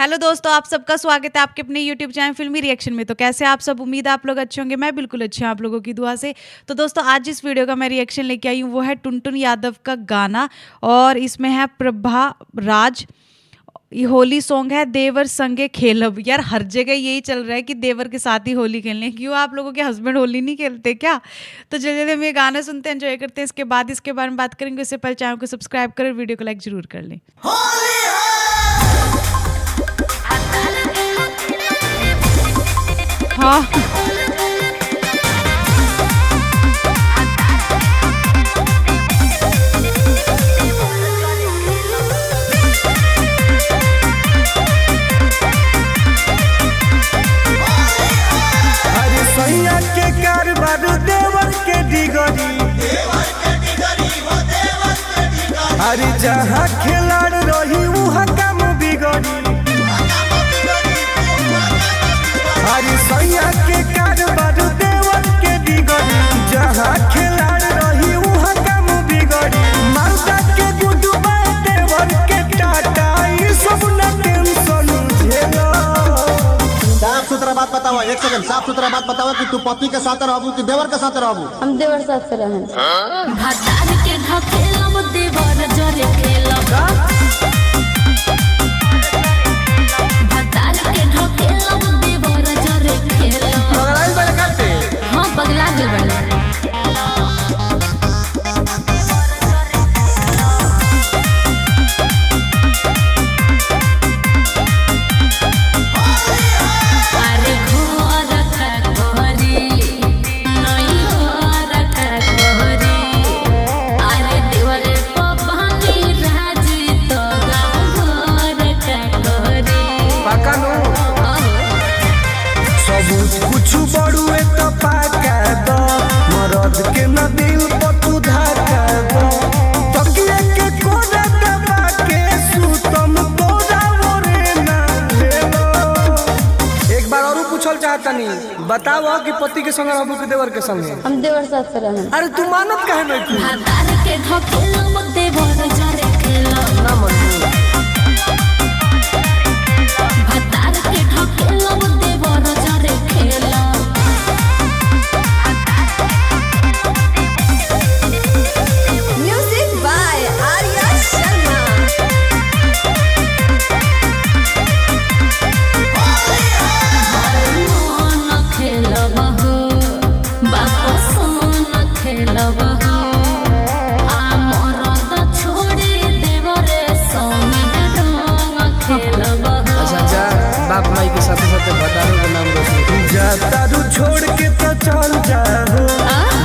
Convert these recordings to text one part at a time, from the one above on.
Hello दोस्तों, आप सबका स्वागत है आपके अपने यूट्यूब चैनल फिल्मी रिएक्शन में। तो कैसे आप सब, उम्मीद है आप लोग अच्छे होंगे। मैं बिल्कुल अच्छी हूँ आप लोगों की दुआ से। तो दोस्तों, आज जिस वीडियो का मैं रिएक्शन लेके आई हूँ वो है टुनटुन यादव का गाना, और इसमें है प्रभा राज। ये होली सॉन्ग है देवर संगे खेलब। यार हर जगह यही चल रहा है कि देवर के साथ ही होली खेलने। क्यों आप लोगों के हस्बैंड होली नहीं खेलते क्या? तो जल्दी जल्दी हम ये गाना सुनते हैं, एंजॉय करते हैं। इसके बाद इसके बारे में बात करेंगे। उससे पहले चैनल को सब्सक्राइब करें, वीडियो को लाइक जरूर कर लें। हाँ। अरे सैया के कारबार देवर के डिगरी, अरे जहाँ खिलाड़ रही वहाँ काम बिगड़ी। अरे सैया के कारबार देवर के डिगरी, जहाँ खिलाड़ रही वहाँ काम बिगड़ी। मालदा के गुडुबा देवर के टाटा, ये सब न टेंशन झेलो। साफ सुथरा बात बताओ, एक सेकंड, साफ सुथरा बात बताओ कि तू पति के साथ रहबू कि देवर के साथ रहबू? हम देवर साथ से रहें। भतार के ढकेलब देवर जरे खेलब, भतार के ढकेलब देवर जरे खेलब। पगलाइल बड़े काटे। हाँ पगला गेल बड़े। अरे घर का कोहरी नई घर का कोहरी, अरे देवर पवानी राजी तो गाँव घर का कोहरी। पाका नु सबूत कुछ बड़ुए तो पाका दो, मरद के न दिल पर तू धाका दो। तकिए के कोना दबा के सुतम तोरा मोरे ना लेलो। एक बार और पूछल चाहतनी, बताओ कि पति के संग रहबू कि देवर के संग? हम देवर साथ से रहें। अरे तू मानत काहे नहीं तू? भतार के ढकेलब देवर जरे खेलब, ना मनू भतार के ढकेलब देवर जरे खेलब। Music by Arya Sharma. सोन खेलब हो बाप, सोन खेलब हो आ मरद छोड़ी देवरे संगे रंग खेलब हो। अच्छा जा, बाप माई के साथ साथ भतारो के नाम रोशन जा। तारू छोड़ के तो चल जाओ,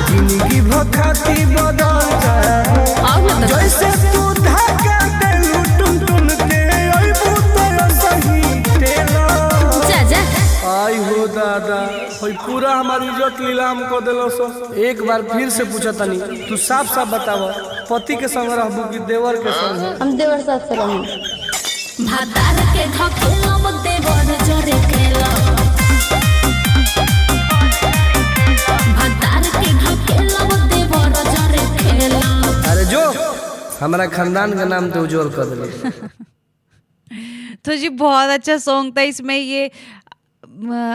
जिंदगी भखाती बदल जाओ। जैसे तू धागा देलू टुन टुन के, अइबू तो सही तेला। जा जा आई हो दादा, होई पूरा हमारी इज्जत नीलाम को देलो सो। एक बार फिर से पूछा तनी, तू साफ साफ बतावा, पति के संग रहबू कि देवर के संग? हम देवर साथ से रहें। भतार के ढकेलब देवर जरे खेलब, भतार के ढकेलब देवर जरे खेलब। अरे जो हमारा खानदान का नाम तो उज्जवल कर दिले। तो जी बहुत अच्छा सॉन्ग था। इसमें ये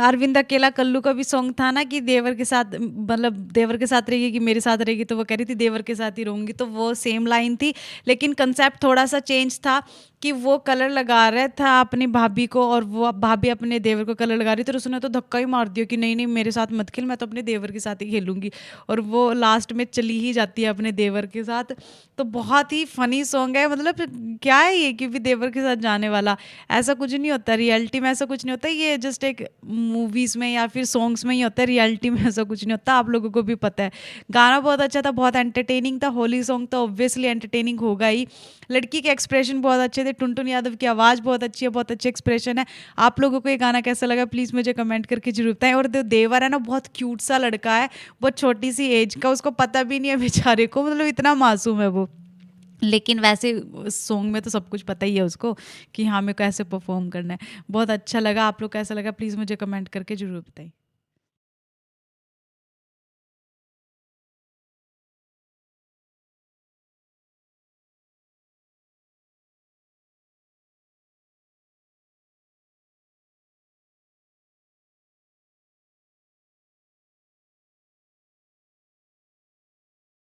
अरविंद अकेला कल्लू का भी सॉन्ग था ना, कि देवर के साथ, मतलब देवर के साथ रहेगी कि मेरे साथ रहेगी, तो वो कह रही थी देवर के साथ ही रहूंगी। तो वो सेम लाइन थी, लेकिन कंसेप्ट थोड़ा सा चेंज था कि वो कलर लगा रहा था अपनी भाभी को, और वो भाभी अपने देवर को कलर लगा रही थी। तो उसने तो धक्का ही मार दिया कि नहीं नहीं मेरे साथ मत खेल, मैं तो अपने देवर के साथ ही खेलूंगी। और वो लास्ट में चली ही जाती है अपने देवर के साथ। तो बहुत ही फनी सॉन्ग है। मतलब क्या है ये कि भी देवर के साथ जाने वाला, ऐसा कुछ नहीं होता रियलिटी में, ऐसा कुछ नहीं होता। ये जस्ट एक मूवीज में या फिर सॉन्ग्स में ही होता है, रियलिटी में ऐसा कुछ नहीं होता। आप लोगों को भी पता है। गाना बहुत अच्छा था, बहुत एंटरटेनिंग था। होली सॉन्ग तो ऑब्वियसली एंटरटेनिंग होगा ही। लड़की के एक्सप्रेशन बहुत अच्छे थे, टुनटुन यादव की आवाज़ बहुत अच्छी है, बहुत अच्छे एक्सप्रेशन है। आप लोगों को ये गाना कैसा लगा प्लीज़ मुझे कमेंट करके जरूर बताएं। और देवर है ना, बहुत क्यूट सा लड़का है, बहुत छोटी सी एज का, उसको पता भी नहीं है बेचारे को, मतलब इतना मासूम है वो। लेकिन वैसे सॉन्ग में तो सब कुछ पता ही है उसको कि हाँ मेरे को ऐसे परफॉर्म करना है। बहुत अच्छा लगा। आप लोग कैसा लगा प्लीज़ मुझे कमेंट करके जरूर बताएं।